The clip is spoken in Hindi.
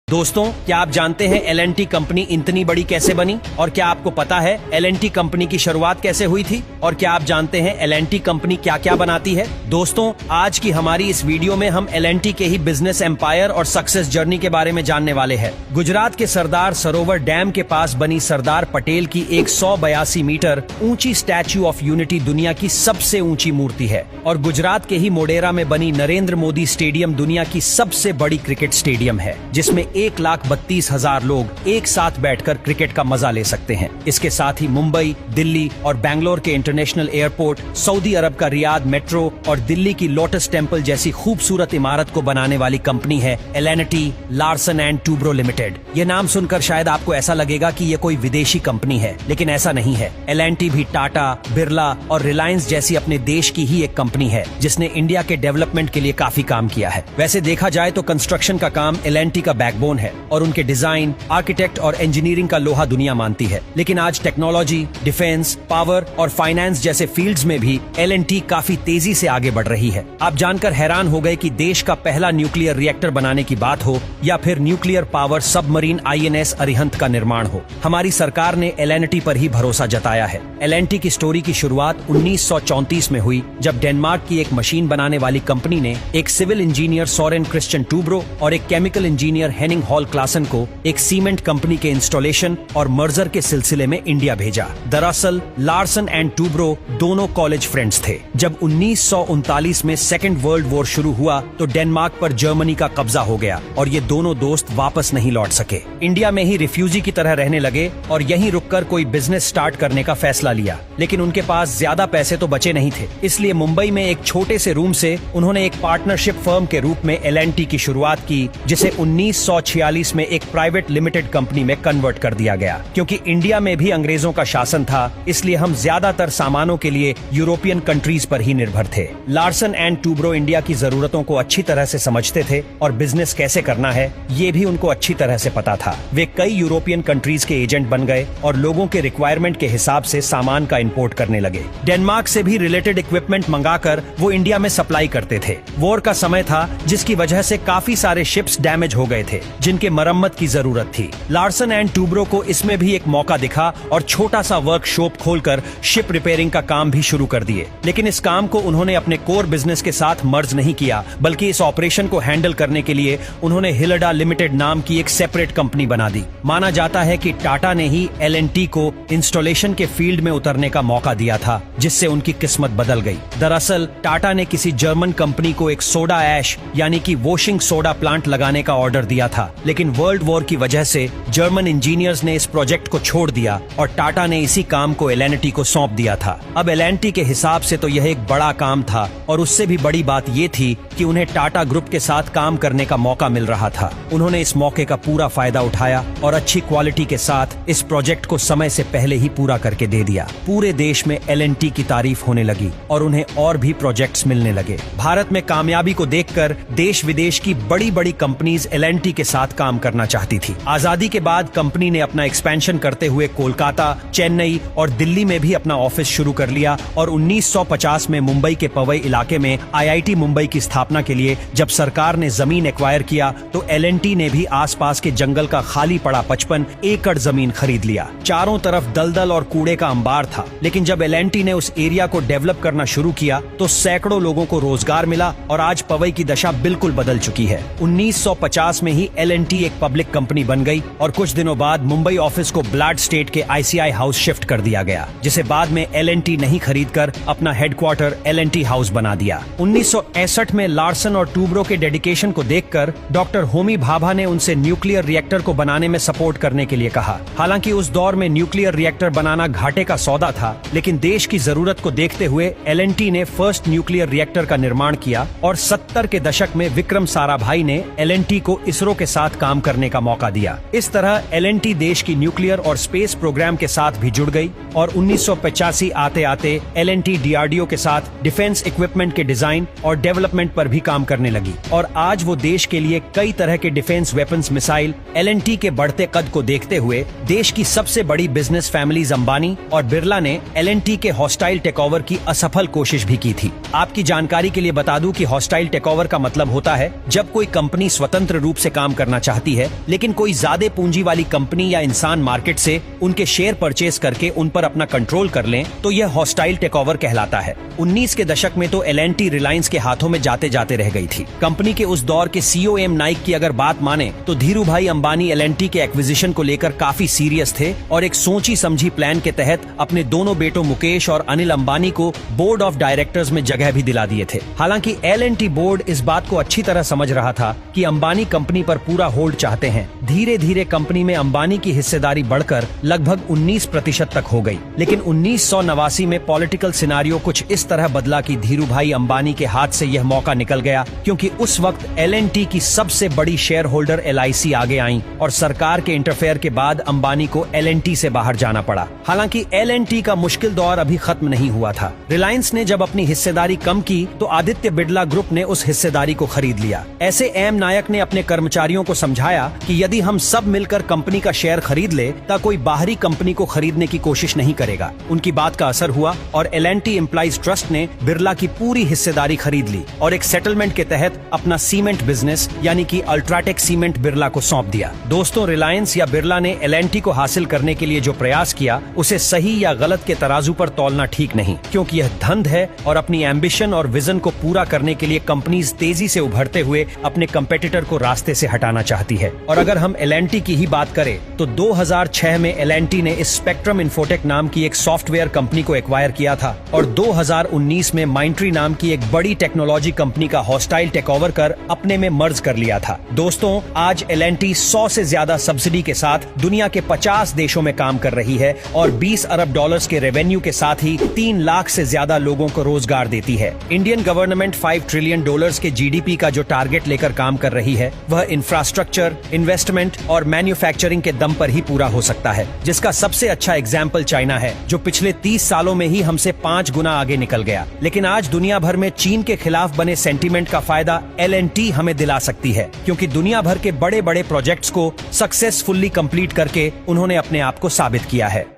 दोस्तों, क्या आप जानते हैं L&T कंपनी इतनी बड़ी कैसे बनी? और क्या आपको पता है L&T कंपनी की शुरुआत कैसे हुई थी? और क्या आप जानते हैं L&T कंपनी क्या क्या बनाती है? दोस्तों, आज की हमारी इस वीडियो में हम L&T के ही बिजनेस एम्पायर और सक्सेस जर्नी के बारे में जानने वाले हैं। गुजरात के सरदार सरोवर डैम के पास बनी सरदार पटेल की 182 मीटर ऊंची स्टैच्यू ऑफ यूनिटी दुनिया की सबसे ऊंची मूर्ति है। और गुजरात के ही मोडेरा में बनी नरेंद्र मोदी स्टेडियम दुनिया की सबसे बड़ी क्रिकेट स्टेडियम है, जिसमें 1,32,000 लोग एक साथ बैठकर क्रिकेट का मजा ले सकते हैं। इसके साथ ही मुंबई, दिल्ली और बैंगलोर के इंटरनेशनल एयरपोर्ट, सऊदी अरब का रियाद मेट्रो और दिल्ली की लोटस टेम्पल जैसी खूबसूरत इमारत को बनाने वाली कंपनी है L&T Larsen and Toubro limited. ये नाम सुनकर शायद आपको ऐसा लगेगा कि ये कोई विदेशी कंपनी है, लेकिन ऐसा नहीं है। L&T भी टाटा, बिरला और रिलायंस जैसी अपने देश की ही एक कंपनी है, जिसने इंडिया के डेवलपमेंट के लिए काफी काम किया है। वैसे देखा जाए तो कंस्ट्रक्शन का काम L&T का बैकबोन है और उनके डिजाइन, आर्किटेक्ट और इंजीनियरिंग का लोहा दुनिया मानती है। लेकिन आज टेक्नोलॉजी, डिफेंस, पावर और फाइनेंस जैसे फील्ड्स में भी L&T काफी तेजी से आगे बढ़ रही है। आप जानकर हैरान हो गए कि देश का पहला न्यूक्लियर रिएक्टर बनाने की बात हो या फिर nuclear power submarine INS Arihant का निर्माण हो, हमारी सरकार ने L&T पर ही भरोसा जताया है। L&T की स्टोरी की शुरुआत 1934 में हुई, जब डेनमार्क की एक मशीन बनाने वाली कंपनी ने एक civil engineer Soren Kristian Toubro और एक chemical engineer Henning Holck Larsen को एक सीमेंट कंपनी के इंस्टॉलेशन और मर्जर के सिलसिले में इंडिया भेजा। दरअसल लार्सन एंड टूब्रो दोनों कॉलेज फ्रेंड्स थे। जब 1939 में सेकेंड वर्ल्ड वॉर शुरू हुआ तो डेनमार्क पर जर्मनी का कब्जा हो गया और ये दोनों दोस्त वापस नहीं लौट सके। इंडिया में ही रिफ्यूजी की तरह रहने लगे और यहीं रुककर कोई बिजनेस स्टार्ट करने का फैसला लिया। लेकिन उनके पास ज्यादा पैसे तो बचे नहीं थे, इसलिए मुंबई में एक छोटे से रूम से उन्होंने एक पार्टनरशिप फर्म के रूप में L&T की शुरुआत की, जिसे 1946 में एक प्राइवेट लिमिटेड कंपनी में कन्वर्ट कर दिया गया। क्योंकि इंडिया में भी अंग्रेजों का शासन था, इसलिए हम ज्यादातर सामानों के लिए यूरोपियन कंट्रीज पर ही निर्भर थे। लार्सन एंड टूब्रो इंडिया की जरूरतों को अच्छी तरह से समझते थे और बिजनेस कैसे करना है ये भी उनको अच्छी तरह से पता था। वे कई यूरोपियन कंट्रीज के एजेंट बन गए और लोगों के रिक्वायरमेंट के हिसाब से सामान का इंपोर्ट करने लगे। डेनमार्क से भी रिलेटेड इक्विपमेंट मंगाकर वो इंडिया में सप्लाई करते थे। वॉर का समय था, जिसकी वजह से काफी सारे शिप्स डैमेज हो गए थे, जिनके मरम्मत की जरूरत थी। लार्सन एंड टूब्रो को इसमें भी एक मौका दिखा और छोटा सा वर्कशॉप खोलकर शिप रिपेयरिंग का काम भी शुरू कर दिए। लेकिन इस काम को उन्होंने अपने कोर बिजनेस के साथ मर्ज नहीं किया, बल्कि इस ऑपरेशन को हैंडल करने के लिए उन्होंने हिलडा लिमिटेड नाम की एक सेपरेट कंपनी बना दी। माना जाता है कि टाटा ने ही L&T को इंस्टॉलेशन के फील्ड में उतरने का मौका दिया था, जिससे उनकी किस्मत बदल गई। दरअसल टाटा ने किसी जर्मन कंपनी को एक सोडा ऐश यानी कि वॉशिंग सोडा प्लांट लगाने का ऑर्डर दिया था, लेकिन वर्ल्ड वॉर की वजह से जर्मन इंजीनियर्स ने इस प्रोजेक्ट को छोड़ दिया और टाटा ने इसी काम को L&T को सौंप दिया था। अब L&T के हिसाब से तो यह एक बड़ा काम था और उससे भी बड़ी बात यह थी कि उन्हें टाटा ग्रुप के साथ काम करने का मौका मिल रहा था। उन्होंने इस मौके का पूरा फायदा उठाया और अच्छी क्वालिटी के साथ इस प्रोजेक्ट को समय से पहले ही पूरा करके दे दिया। पूरे देश में L&T की तारीफ होने लगी और उन्हें और भी प्रोजेक्ट्स मिलने लगे। भारत में कामयाबी को देखकर देश विदेश की बड़ी बड़ी कंपनीज L&T के साथ काम करना चाहती थी। आजादी के बाद कंपनी ने अपना एक्सपेंशन करते हुए कोलकाता, चेन्नई और दिल्ली में भी अपना ऑफिस शुरू कर लिया और 1950 में मुंबई के पवई इलाके में IIT मुंबई की स्थापना के लिए जब सरकार ने जमीन एक्वायर किया तो L&T ने भी आसपास के जंगल का खाली पड़ा 55 एकड़ जमीन खरीद लिया। चारों तरफ दलदल और कूड़े का अंबार था, लेकिन जब L&T ने उस एरिया को डेवलप करना शुरू किया तो सैकड़ों लोगों को रोजगार मिला और आज पवई की दशा बिल्कुल बदल चुकी है। 1950 में ही L&T एक पब्लिक कंपनी बन गई और कुछ दिनों बाद मुंबई ऑफिस को ब्लाड स्टेट के ICI हाउस शिफ्ट कर दिया गया, जिसे बाद में L&T नहीं खरीदकर अपना हेडक्वार्टर L&T हाउस बना दिया। 1961 में लार्सन और टूब्रो के डेडिकेशन को देखकर डॉक्टर होमी भाभा ने उनसे न्यूक्लियर रिएक्टर को बनाने में सपोर्ट करने के लिए कहा। हालांकि उस दौर में न्यूक्लियर रिएक्टर बनाना घाटे का सौदा था, लेकिन देश की जरूरत को देखते हुए L&T ने फर्स्ट न्यूक्लियर रिएक्टर का निर्माण किया और 70 के दशक में विक्रम साराभाई ने L&T को इसरो के साथ काम करने का मौका दिया। इस तरह L&T देश की न्यूक्लियर और स्पेस प्रोग्राम के साथ भी जुड़ गई और 1985 आते आते L&T DRDO के साथ डिफेंस इक्विपमेंट के डिजाइन और डेवलपमेंट पर पर भी काम करने लगी और आज वो देश के लिए कई तरह के डिफेंस वेपन्स मिसाइल। एल&टी के बढ़ते कद को देखते हुए देश की सबसे बड़ी बिजनेस फैमिलीज अंबानी और बिरला ने एल&टी के हॉस्टाइल टेकओवर की असफल कोशिश भी की थी। आपकी जानकारी के लिए बता दूं कि हॉस्टाइल टेकओवर का मतलब होता है जब कोई कंपनी स्वतंत्र रूप से काम करना चाहती है, लेकिन कोई ज्यादा पूंजी वाली कंपनी या इंसान मार्केट से उनके शेयर परचेज करके उन पर अपना कंट्रोल कर लें, तो यह हॉस्टाइल टेकओवर कहलाता है। 19 के दशक में तो एल&टी रिलायंस के हाथों में जाते जाते रह गई थी। कंपनी के उस दौर के सीईओ एम नाइक की अगर बात माने तो धीरू भाई अंबानी एल&टी के एक्विजिशन को लेकर काफी सीरियस थे और एक सोची समझी प्लान के तहत अपने दोनों बेटों मुकेश और अनिल अंबानी को बोर्ड ऑफ डायरेक्टर्स में जगह भी दिला दिए थे। हालांकि एल&टी बोर्ड इस बात को अच्छी तरह समझ रहा था कि अंबानी कंपनी पर पूरा होल्ड चाहते हैं। धीरे धीरे कंपनी में अंबानी की हिस्सेदारी बढ़कर लगभग 19% तक हो गई, लेकिन 1989 में पॉलिटिकल सिनारियो कुछ इस तरह बदला कि धीरू भाई अंबानी के हाथ से यह मौका निकल गया, क्योंकि उस वक्त एल&टी की सबसे बड़ी शेयर होल्डर LIC आगे आई और सरकार के इंटरफेयर के बाद अंबानी को एल&टी से बाहर जाना पड़ा। हालांकि एल&टी का मुश्किल दौर अभी खत्म नहीं हुआ था। रिलायंस ने जब अपनी हिस्सेदारी कम की तो आदित्य बिड़ला ग्रुप ने उस हिस्सेदारी को खरीद लिया। ऐसे एम नायक ने अपने कर्मचारियों को समझाया कि यदि हम सब मिलकर कंपनी का शेयर खरीद ले तो कोई बाहरी कंपनी को खरीदने की कोशिश नहीं करेगा। उनकी बात का असर हुआ और एल&टी एम्प्लॉइज ट्रस्ट ने बिरला की पूरी हिस्सेदारी खरीद ली और एक सेटलमेंट के तहत अपना सीमेंट बिजनेस यानी कि अल्ट्राटेक सीमेंट बिरला को सौंप दिया। दोस्तों, रिलायंस या बिरला ने एल&टी को हासिल करने के लिए जो प्रयास किया उसे सही या गलत के तराजू पर तौलना ठीक नहीं, क्योंकि यह धंध है और अपनी एम्बिशन और विजन को पूरा करने के लिए कंपनीज तेजी से उभरते हुए अपने कंपेटिटर को रास्ते से हटाना चाहती है। और अगर हम एल&टी की ही बात करें तो 2006 में एल&टी ने इस स्पेक्ट्रम इन्फोटेक नाम की एक सॉफ्टवेयर कंपनी को एक्वायर किया था और 2019 में माइंट्री नाम की एक बड़ी टेक्नोलॉजी कंपनी का हॉस्टाइल टेकओवर कर अपने में मर्ज कर लिया था। दोस्तों, आज एल&टी 100 से ज्यादा सब्सिडी के साथ दुनिया के 50 देशों में काम कर रही है और 20 अरब डॉलर्स के रेवेन्यू के साथ ही 3 लाख से ज्यादा लोगों को रोजगार देती है। इंडियन गवर्नमेंट $5 ट्रिलियन के GDP का जो टारगेट लेकर काम कर रही है वह इंफ्रास्ट्रक्चर, इन्वेस्टमेंट और मैन्युफैक्चरिंग के दम पर ही पूरा हो सकता है, जिसका सबसे अच्छा एग्जाम्पल चाइना है, जो पिछले 30 सालों में ही हमसे 5 गुना आगे निकल गया। लेकिन आज दुनिया भर में चीन के खिलाफ बने सेंटीमेंट का फायदा एल&टी हमें दिला सकती है, क्योंकि दुनिया भर के बड़े बड़े प्रोजेक्ट्स को सक्सेसफुली कंप्लीट करके उन्होंने अपने आप को साबित किया है।